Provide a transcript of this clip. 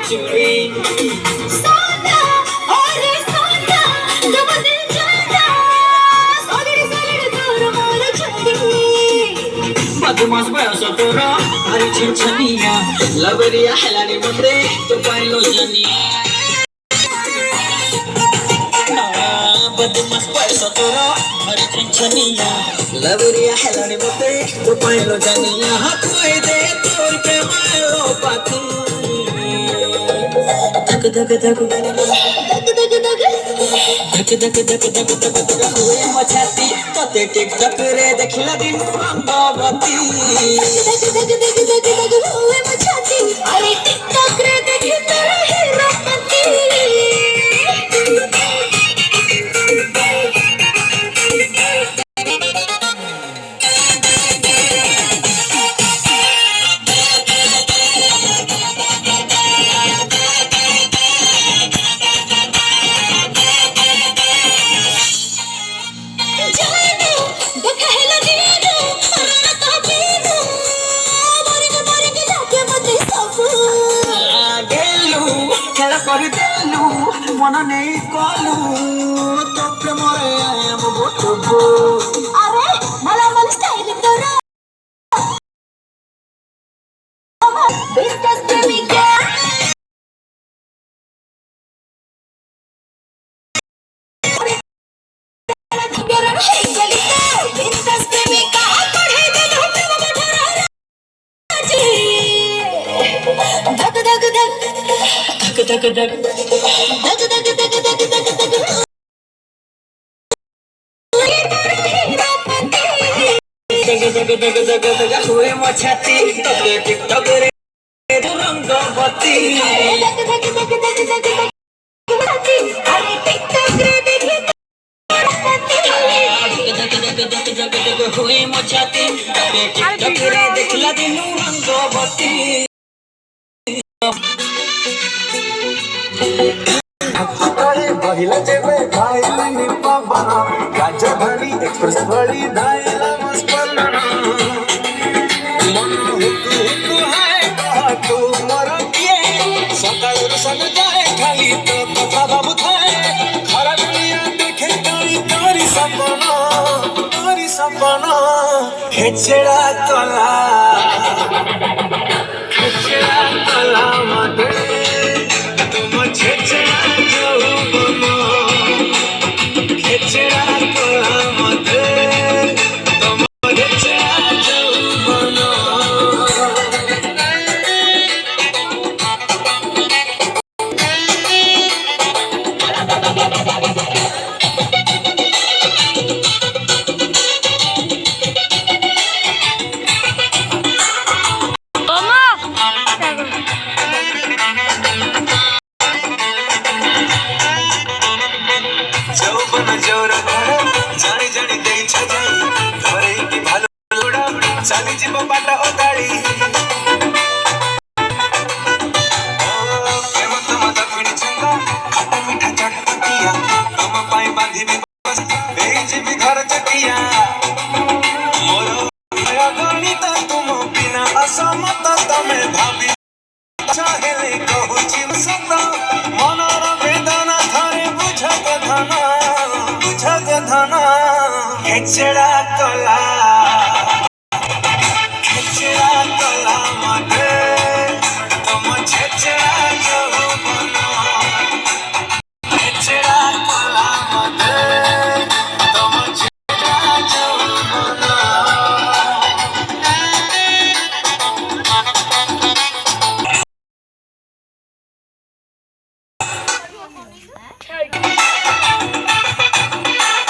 चूड़ी सोना और सोना जब दिल जाना सोगड़ी सोगड़ी तोर मोर छुड़ी बदमाश बयस तोर भारी छनछनिया लवरिया हेलानी मते तो पाइलो जनिया बदमाश बयस तोर भारी छनछनिया लवरिया हेलानी मते तो पाइलो जनिया कोई दे तोर के मारो पाती धक धक धक दग दग दग धक धक धक धक धक धक हुए मछाती तते टिकटॉक रे देखला दिन अंगवती दग दग दग दग दग हुए मचाती अरे टिकटॉक रे देखे तेरा हीरो पति जानो देखहला दीनो हरना तो पीनो मर के लागे मते सब गेलु खेला कर देलु मन नहीं कलु तो प्रेमरे आम बोटबो अरे मला मला स्टाइल करो बिस्कट प्रेमिका गरम है गलिका बिस्कट प्रेमिका पढ़े दे ढोटवा बठरा जी धक धक धक धक धक धक धक धक धक धक धक धक हीरो पति धक धक धक धक धक हुए मछाती तते टिकटॉक रे रंगवती धक धक धक धक धक धक अरे टिकटॉक रे देखे धक धक धक धक धक हुए मछाती तते टिकटॉक रे देखला दिन रंगवती बहिला जेबे खायला निपाबना गाजा भरी एक्सप्रेस भरी धायला मस्पना मन हुकु हुकु है कहा तू मर किए सकाळ सन जाए खाली तो कथा बाबू थाए खरा दुनिया देखे तारी सपना हेचड़ा तला मते तुम छेचड़ा जो खेचड़ा तोला मते तुम खेचड़ा जौबना যৌবন জোর ধরে জানি জানি দেই ছাজাই ধরে কি ভালো লোড়া চালি জীব বাটা ওদাড়ি প্রেম তম দক্ষিণী ছন্দ খাটা মিঠা চটপটিয়া তম পাই বাঁধিবি বস এই জীবি ঘর চটিয়া মোর গণিত তুম বিনা অসমত তমে ভাবি চাহেলে কহুছি সত মনর বেদনা ধরে বুঝত ধনা হেচড়া কলা